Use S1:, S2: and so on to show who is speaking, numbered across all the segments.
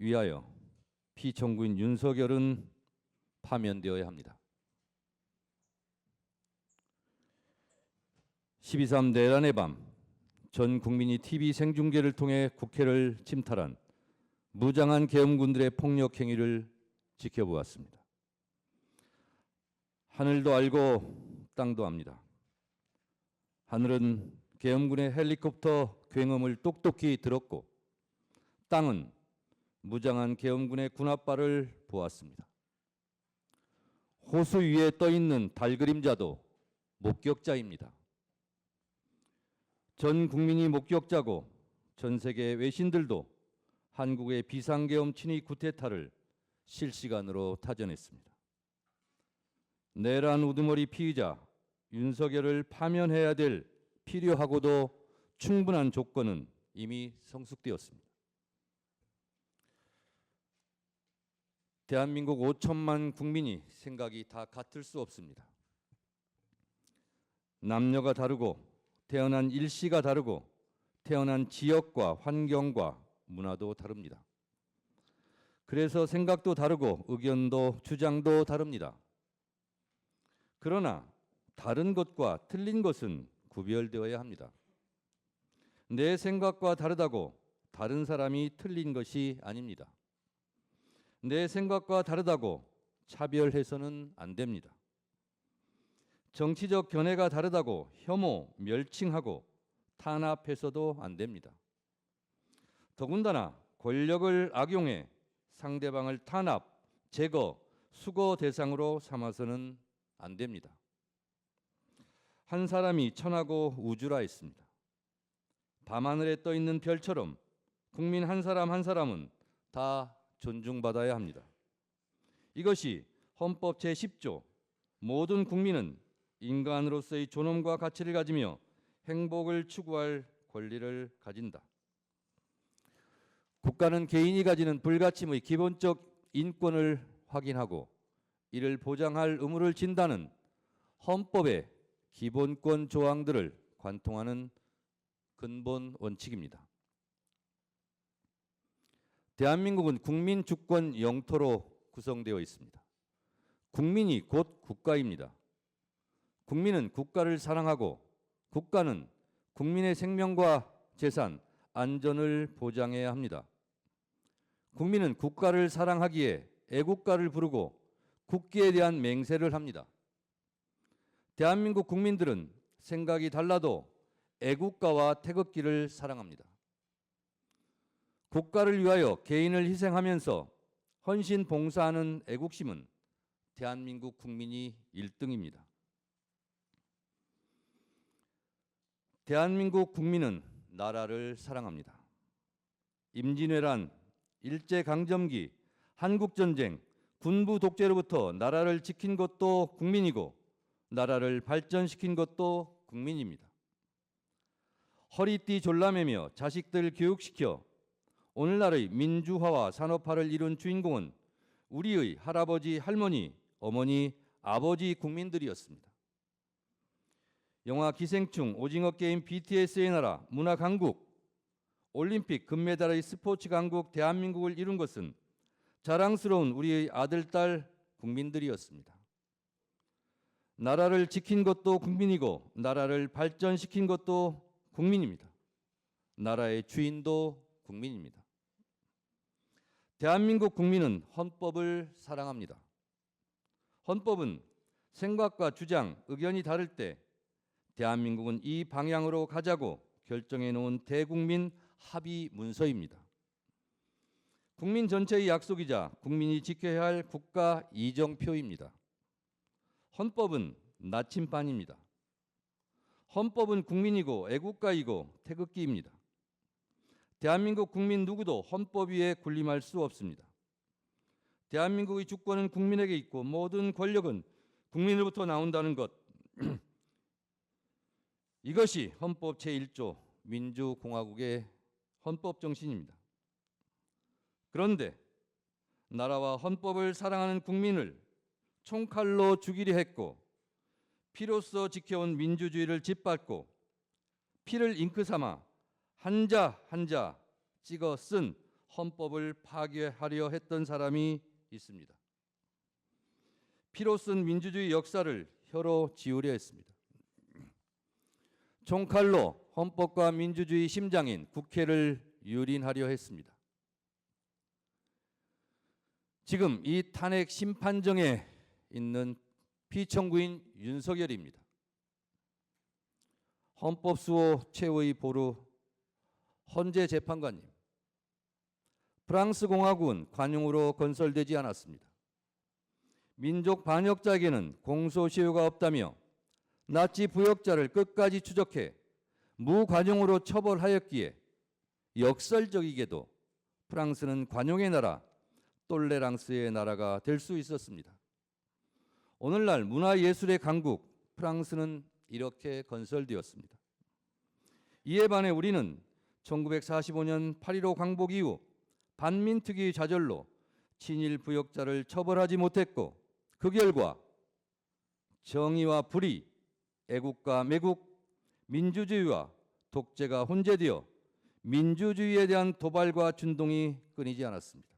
S1: 위하여 피청구인 윤석열은 파면되어야 합니다. 12.3 내란의 밤, 전 국민이 TV 생중계를 통해 국회를 침탈한 무장한 계엄군들의 폭력 행위를 지켜보았습니다. 하늘도 알고 땅도 압니다. 하늘은 계엄군의 헬리콥터 굉음을 똑똑히 들었고 땅은 무장한 계엄군의 군합발을 보았습니다. 호수 위에 떠있는 달 그림자도 목격자입니다. 전 국민이 목격자고 전 세계 외신들도 한국의 비상계엄 친위 쿠데타를 실시간으로 타전했습니다. 내란 우두머리 피의자 윤석열을 파면해야 될 필요하고도 충분한 조건은 이미 성숙되었습니다. 대한민국 5천만 국민이 생각이 다 같을 수 없습니다. 남녀가 다르고 태어난 일시가 다르고 태어난 지역과 환경과 문화도 다릅니다. 그래서 생각도 다르고 의견도 주장도 다릅니다. 그러나 다른 것과 틀린 것은 구별되어야 합니다. 내 생각과 다르다고 다른 사람이 틀린 것이 아닙니다. 내 생각과 다르다고 차별해서는 안 됩니다. 정치적 견해가 다르다고 혐오, 멸칭하고 탄압해서도 안 됩니다. 더군다나 권력을 악용해 상대방을 탄압, 제거, 수거 대상으로 삼아서는 안 됩니다. 한 사람이 천하고 우주라 했습니다. 밤하늘에 떠 있는 별처럼 국민 한 사람 한 사람은 다 존중받아야 합니다. 이것이 헌법 제10조 모든 국민은 인간으로서의 존엄과 가치를 가지며 행복을 추구할 권리를 가진다. 국가는 개인이 가지는 불가침의 기본적 인권을 확인하고 이를 보장할 의무를 진다는 헌법의 기본권 조항들을 관통하는 근본 원칙입니다. 대한민국은 국민 주권 영토로 구성되어 있습니다. 국민이 곧 국가입니다. 국민은 국가를 사랑하고 국가는 국민의 생명과 재산, 안전을 보장해야 합니다. 국민은 국가를 사랑하기에 애국가를 부르고 국기에 대한 맹세를 합니다. 대한민국 국민들은 생각이 달라도 애국가와 태극기를 사랑합니다. 국가를 위하여 개인을 희생하면서 헌신 봉사하는 애국심은 대한민국 국민이 1등입니다. 대한민국 국민은 나라를 사랑합니다. 임진왜란, 일제강점기, 한국전쟁, 군부 독재로부터 나라를 지킨 것도 국민이고 나라를 발전시킨 것도 국민입니다. 허리띠 졸라매며 자식들 교육시켜 오늘날의 민주화와 산업화를 이룬 주인공은 우리의 할아버지, 할머니, 어머니, 아버지 국민들이었습니다. 영화 기생충, 오징어 게임, BTS의 나라, 문화 강국, 올림픽 금메달의 스포츠 강국 대한민국을 이룬 것은 자랑스러운 우리의 아들, 딸 국민들이었습니다. 나라를 지킨 것도 국민이고 나라를 발전시킨 것도 국민입니다. 나라의 주인도 국민입니다. 대한민국 국민은 헌법을 사랑합니다. 헌법은 생각과 주장, 의견이 다를 때 대한민국은 이 방향으로 가자고 결정해 놓은 대국민 합의 문서입니다. 국민 전체의 약속이자 국민이 지켜야 할 국가 이정표입니다. 헌법은 나침반입니다. 헌법은 국민이고 애국가이고 태극기입니다. 대한민국 국민 누구도 헌법 위에 군림할 수 없습니다. 대한민국의 주권은 국민에게 있고 모든 권력은 국민으로부터 나온다는 것. 이것이 헌법 제1조 민주공화국의 헌법 정신입니다. 그런데 나라와 헌법을 사랑하는 국민을 총칼로 죽이려 했고 피로써 지켜온 민주주의를 짓밟고 피를 잉크 삼아 한자 한자 찍어 쓴 헌법을 파괴하려 했던 사람이 있습니다. 피로 쓴 민주주의 역사를 혀로 지우려 했습니다. 총칼로 헌법과 민주주의 심장인 국회를 유린하려 했습니다. 지금 이 탄핵 심판정에 있는 피청구인 윤석열입니다. 헌법수호 최후의 보루 헌재 재판관님, 프랑스 공화국은 관용으로 건설되지 않았습니다. 민족 반역자에게는 공소시효가 없다며 나치 부역자를 끝까지 추적해 무관용으로 처벌하였기에 역설적이게도 프랑스는 관용의 나라, 똘레랑스의 나라가 될 수 있었습니다. 오늘날 문화예술의 강국 프랑스는 이렇게 건설되었습니다. 이에 반해 우리는 1945년 8.15 광복 이후 반민특위의 좌절로 친일 부역자를 처벌하지 못했고 그 결과 정의와 불의, 애국과 매국, 민주주의와 독재가 혼재되어 민주주의에 대한 도발과 준동이 끊이지 않았습니다.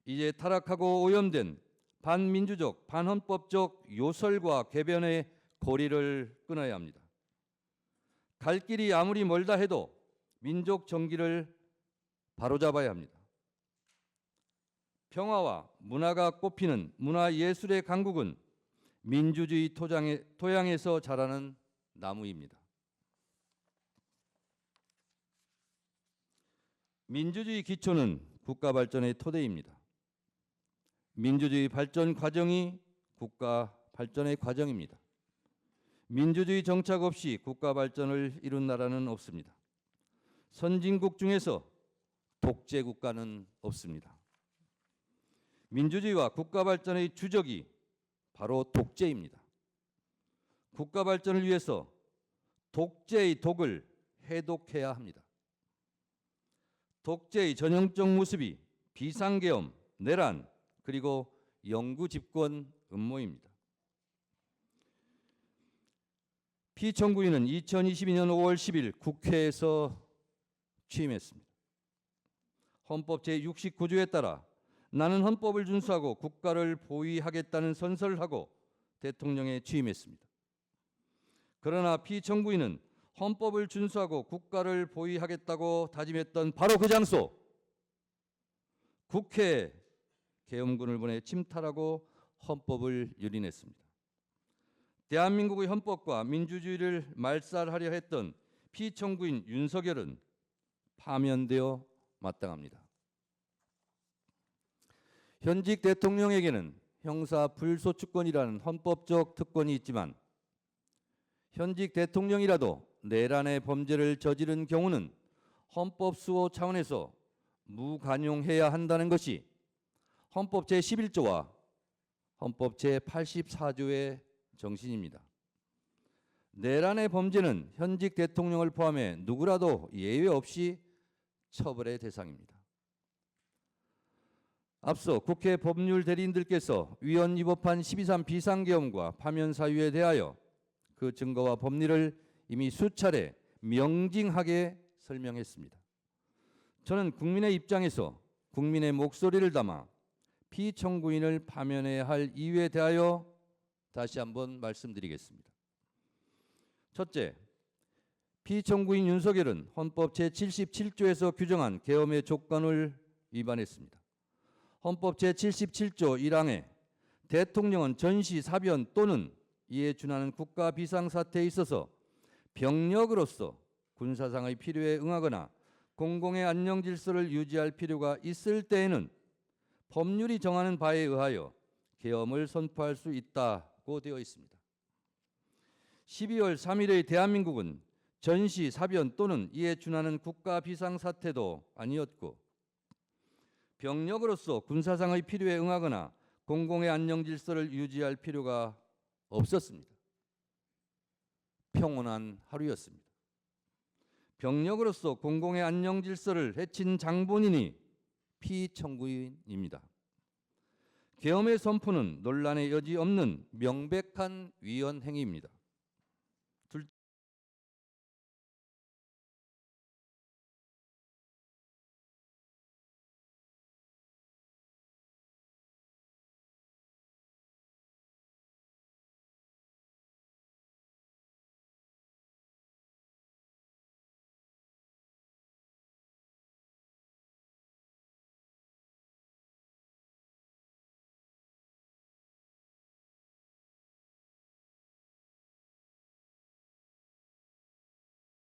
S1: 이제 타락하고 오염된 반민주적, 반헌법적 요설과 궤변의 고리를 끊어야 합니다. 갈 길이 아무리 멀다 해도 민족 정기를 바로잡아야 합니다. 평화와 문화가 꽃피는 문화예술의 강국은 민주주의 토양에서 자라는 나무입니다. 민주주의 기초는 국가 발전의 토대입니다. 민주주의 발전 과정이 국가 발전의 과정입니다. 민주주의 정착 없이 국가 발전을 이룬 나라는 없습니다. 선진국 중에서 독재 국가는 없습니다. 민주주의와 국가 발전의 주적이 바로 독재입니다. 국가 발전을 위해서 독재의 독을 해독해야 합니다. 독재의 전형적 모습이 비상계엄, 내란, 그리고 영구집권 음모입니다. 피청구인은 2022년 5월 10일 국회에서 취임했습니다. 헌법 제69조에 따라 나는 헌법을 준수하고 국가를 보위하겠다는 선서를 하고 대통령에 취임했습니다. 그러나 피청구인은 헌법을 준수하고 국가를 보위하겠다고 다짐했던 바로 그 장소, 국회에 계엄군을 보내 침탈하고 헌법을 유린했습니다. 대한민국의 헌법과 민주주의를 말살하려 했던 피청구인 윤석열은 파면되어 마땅합니다. 현직 대통령에게는 형사 불소추권이라는 헌법적 특권이 있지만 현직 대통령이라도 내란의 범죄를 저지른 경우는 헌법 수호 차원에서 무관용해야 한다는 것이 헌법 제11조와 헌법 제84조의 정신입니다. 내란의 범죄는 현직 대통령을 포함해 누구라도 예외 없이 처벌의 대상입니다. 앞서 국회 법률 대리인들께서 위헌 위법한 12.3 비상계엄과 파면 사유에 대하여 그 증거와 법리를 이미 수차례 명징하게 설명했습니다. 저는 국민의 입장에서 국민의 목소리를 담아 피청구인을 파면해야 할 이유에 대하여 다시 한번 말씀드리겠습니다. 첫째, 피청구인 윤석열은 헌법 제77조에서 규정한 계엄의 조건을 위반했습니다. 헌법 제77조 1항에 대통령은 전시, 사변 또는 이에 준하는 국가 비상사태에 있어서 병력으로서 군사상의 필요에 응하거나 공공의 안녕 질서를 유지할 필요가 있을 때에는 법률이 정하는 바에 의하여 계엄을 선포할 수 있다고 되어 있습니다. 12월 3일의 대한민국은 전시, 사변 또는 이에 준하는 국가 비상사태도 아니었고 병력으로서 군사상의 필요에 응하거나 공공의 안녕 질서를 유지할 필요가 없었습니다. 평온한 하루였습니다. 병력으로서 공공의 안녕 질서를 해친 장본인이 피청구인입니다. 계엄의 선포는 논란의 여지 없는 명백한 위헌 행위입니다.